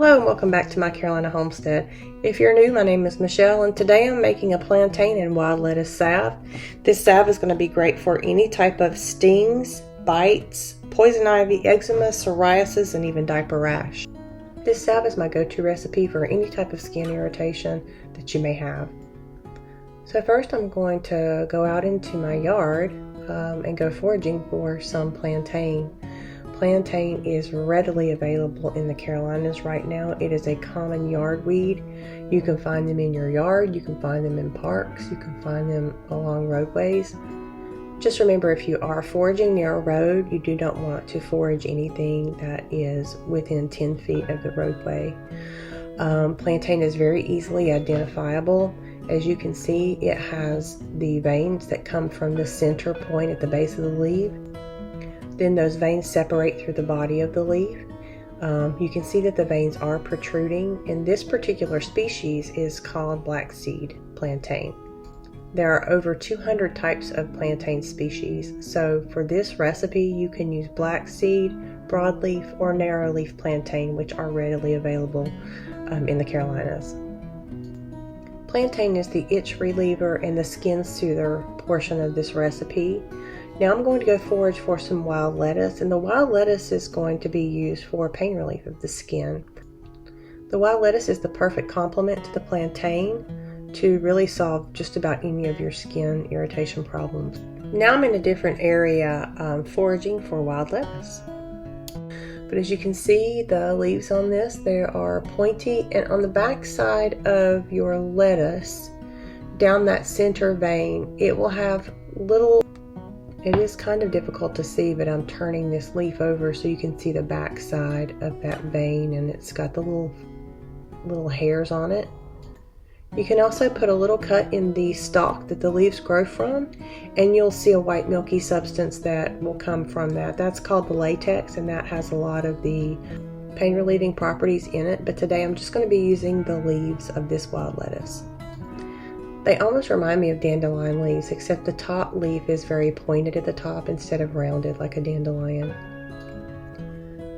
Hello and welcome back to my Carolina homestead. If you're new, my name is Michelle and today I'm making a plantain and wild lettuce salve. This salve is going to be great for any type of stings, bites, poison ivy, eczema, psoriasis, and even diaper rash. This salve is my go-to recipe for any type of skin irritation that you may have. So first I'm going to go out into my yard and go foraging for some plantain. Plantain is readily available in the Carolinas right now. It is a common yard weed. You can find them in your yard, you can find them in parks, you can find them along roadways. Just remember, if you are foraging near a road, you do not want to forage anything that is within 10 feet of the roadway. Plantain is very easily identifiable. As you can see, it has the veins that come from the center point at the base of the leaf. Then those veins separate through the body of the leaf. You can see that the veins are protruding, and this particular species is called black seed plantain. There are over 200 types of plantain species, so for this recipe you can use black seed, broadleaf, or narrowleaf plantain, which are readily available in the Carolinas. Plantain is the itch reliever and the skin soother portion of this recipe. Now I'm going to go forage for some wild lettuce, and the wild lettuce is going to be used for pain relief of the skin. The wild lettuce is the perfect complement to the plantain to really solve just about any of your skin irritation problems. Now I'm in a different area foraging for wild lettuce. But as you can see, the leaves on this, they are pointy, and on the back side of your lettuce, down that center vein, it will have little. It is kind of difficult to see, but I'm turning this leaf over so you can see the back side of that vein, and it's got the little hairs on it. You can also put a little cut in the stalk that the leaves grow from, and you'll see a white milky substance that will come from that. That's called the latex, and that has a lot of the pain relieving properties in it, but today I'm just going to be using the leaves of this wild lettuce. They almost remind me of dandelion leaves, except the top leaf is very pointed at the top instead of rounded like a dandelion.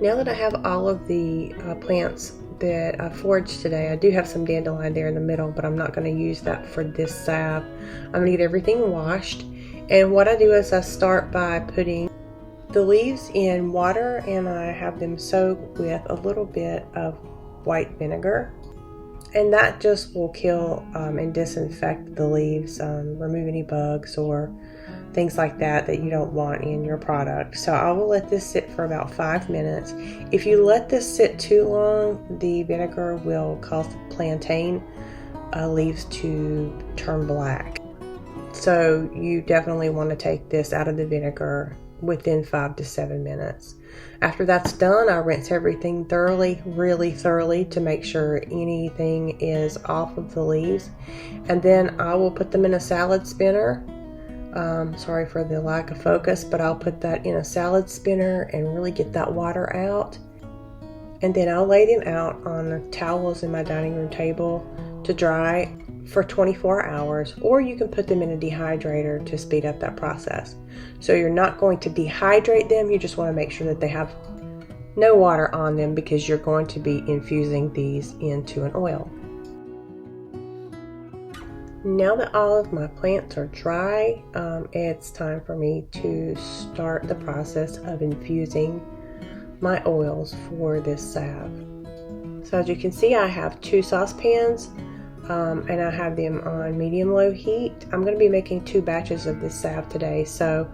Now that I have all of the plants that I foraged today, I do have some dandelion there in the middle, but I'm not going to use that for this salve. I'm going to get everything washed, and what I do is I start by putting the leaves in water, and I have them soaked with a little bit of white vinegar. And that just will kill and disinfect the leaves, remove any bugs or things like that you don't want in your product. So I will let this sit for about 5 minutes. If you let this sit too long, the vinegar will cause the plantain leaves to turn black. So you definitely want to take this out of the vinegar within 5 to 7 minutes. After that's done, I rinse everything thoroughly, really thoroughly, to make sure anything is off of the leaves. And then I will put them in a salad spinner. Sorry for the lack of focus, but I'll put that in a salad spinner and really get that water out. And then I'll lay them out on towels in my dining room table to dry for 24 hours, or you can put them in a dehydrator to speed up that process. So you're not going to dehydrate them, you just want to make sure that they have no water on them because you're going to be infusing these into an oil. Now that all of my plants are dry, it's time for me to start the process of infusing my oils for this salve. So as you can see, I have 2 saucepans. And I have them on medium-low heat. I'm going to be making 2 batches of this salve today, so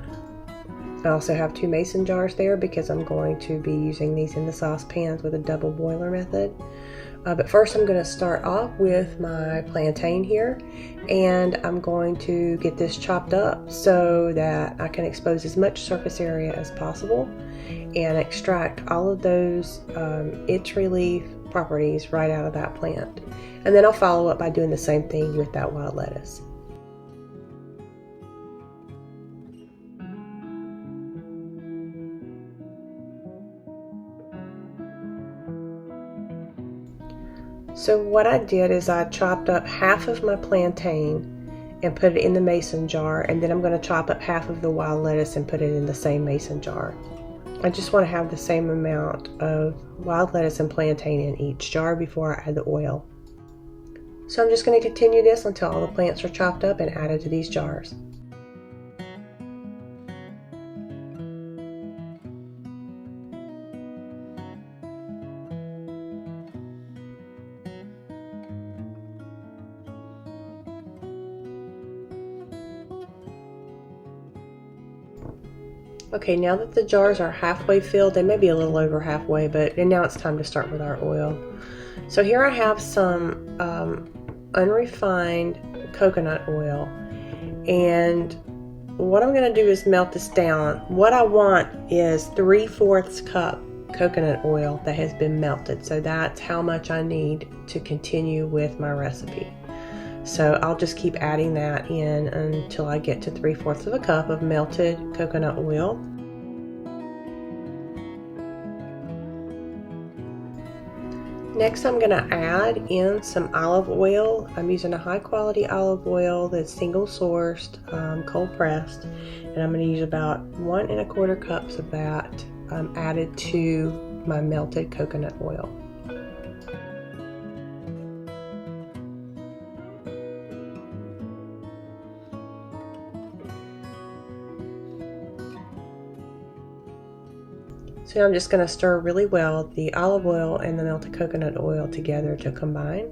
I also have 2 mason jars there because I'm going to be using these in the saucepans with a double boiler method. But first I'm going to start off with my plantain here, and I'm going to get this chopped up so that I can expose as much surface area as possible and extract all of those itch relief properties right out of that plant. And then I'll follow up by doing the same thing with that wild lettuce. So what I did is I chopped up half of my plantain and put it in the mason jar, and then I'm going to chop up half of the wild lettuce and put it in the same mason jar. I just want to have the same amount of wild lettuce and plantain in each jar before I add the oil. So I'm just going to continue this until all the plants are chopped up and added to these jars. Okay, now that the jars are halfway filled, they may be a little over halfway, and now it's time to start with our oil. So here I have some unrefined coconut oil, and what I'm going to do is melt this down. What I want is 3/4 cup coconut oil that has been melted, so that's how much I need to continue with my recipe. So I'll just keep adding that in until I get to 3/4 of a cup of melted coconut oil. Next, I'm going to add in some olive oil. I'm using a high quality olive oil that's single sourced, cold pressed, and I'm going to use about 1 1/4 cups of that added to my melted coconut oil. So I'm just going to stir really well the olive oil and the melted coconut oil together to combine.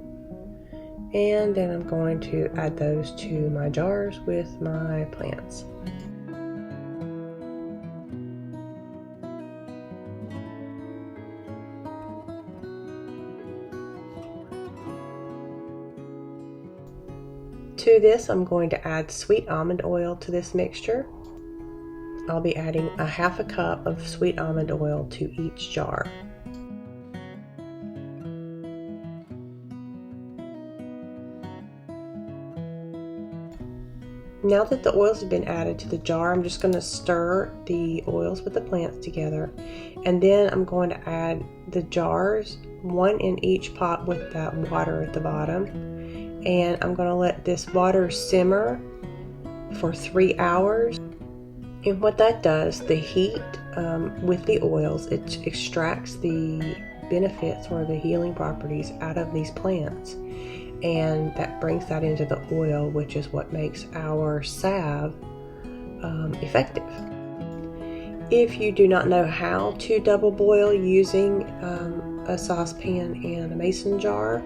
And then I'm going to add those to my jars with my plants. To this, I'm going to add sweet almond oil to this mixture. I'll be adding 1/2 cup of sweet almond oil to each jar. Now that the oils have been added to the jar, I'm just going to stir the oils with the plants together, and then I'm going to add the jars, 1 in each pot with that water at the bottom, and I'm going to let this water simmer for 3 hours. And what that does, the heat with the oils, it extracts the benefits or the healing properties out of these plants, and that brings that into the oil, which is what makes our salve effective. If you do not know how to double boil using a saucepan and a mason jar,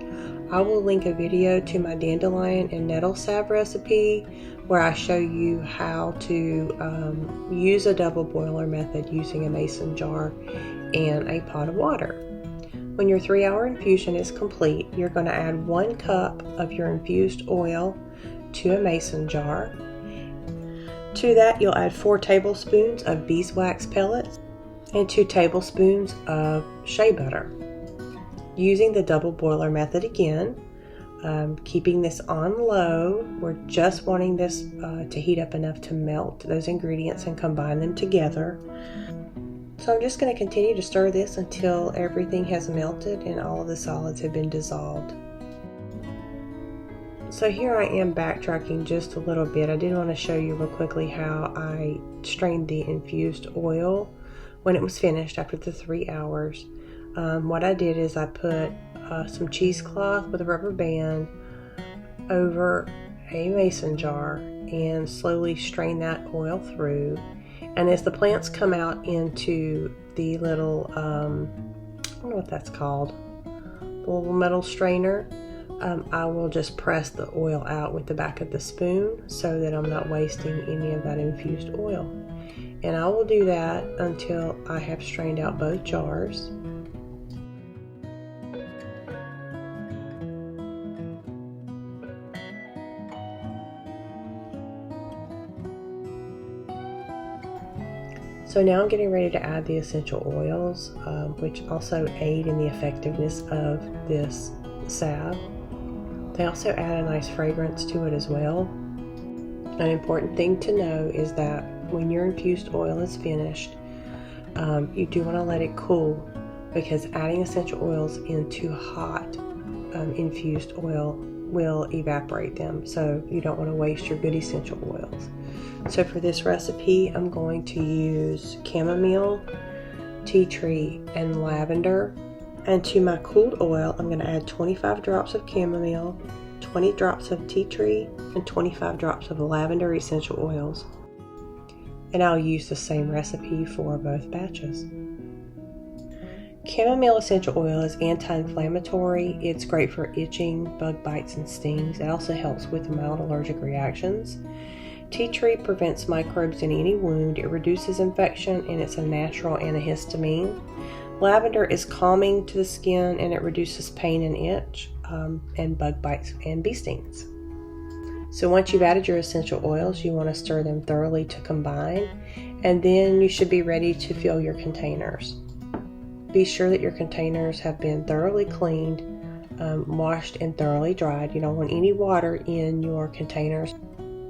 I will link a video to my dandelion and nettle salve recipe where I show you how to use a double boiler method using a mason jar and a pot of water. When your 3-hour infusion is complete, you're going to add 1 cup of your infused oil to a mason jar. To that, you'll add 4 tablespoons of beeswax pellets and 2 tablespoons of shea butter. Using the double boiler method again, keeping this on low, we're just wanting this to heat up enough to melt those ingredients and combine them together. So I'm just going to continue to stir this until everything has melted and all of the solids have been dissolved. So here I am backtracking just a little bit. I did want to show you real quickly how I strained the infused oil when it was finished after the 3 hours. What I did is I put some cheesecloth with a rubber band over a mason jar and slowly strain that oil through. And as the plants come out into the little, I don't know what that's called, the little metal strainer, I will just press the oil out with the back of the spoon so that I'm not wasting any of that infused oil. And I will do that until I have strained out both jars. So now I'm getting ready to add the essential oils, which also aid in the effectiveness of this salve. They also add a nice fragrance to it as well. An important thing to know is that when your infused oil is finished, you do want to let it cool, because adding essential oils into hot infused oil will evaporate them, so you don't want to waste your good essential oils. So for this recipe, I'm going to use chamomile, tea tree, and lavender. And to my cooled oil, I'm going to add 25 drops of chamomile, 20 drops of tea tree, and 25 drops of lavender essential oils. And I'll use the same recipe for both batches. Chamomile essential oil is anti-inflammatory. It's great for itching, bug bites, and stings. It also helps with mild allergic reactions. Tea tree prevents microbes in any wound. It reduces infection, and it's a natural antihistamine. Lavender is calming to the skin, and it reduces pain and itch, and bug bites and bee stings. So once you've added your essential oils, you want to stir them thoroughly to combine, and then you should be ready to fill your containers. Be sure that your containers have been thoroughly cleaned, washed, and thoroughly dried. You don't want any water in your containers.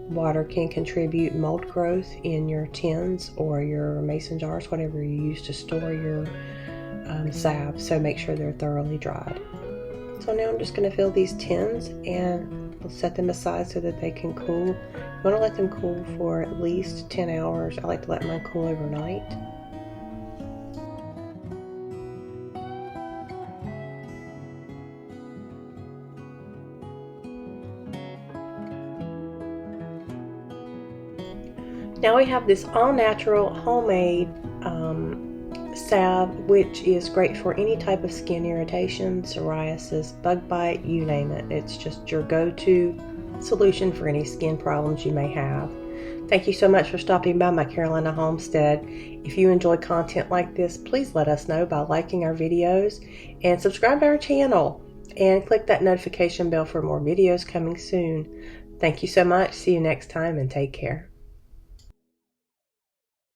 Water can contribute mold growth in your tins or your mason jars, whatever you use to store your salve, so make sure they're thoroughly dried. So now I'm just going to fill these tins and set them aside so that they can cool. You want to let them cool for at least 10 hours. I like to let mine cool overnight. Now we have this all-natural, homemade salve, which is great for any type of skin irritation, psoriasis, bug bite, you name it. It's just your go-to solution for any skin problems you may have. Thank you so much for stopping by my Carolina homestead. If you enjoy content like this, please let us know by liking our videos and subscribe to our channel and click that notification bell for more videos coming soon. Thank you so much. See you next time and take care.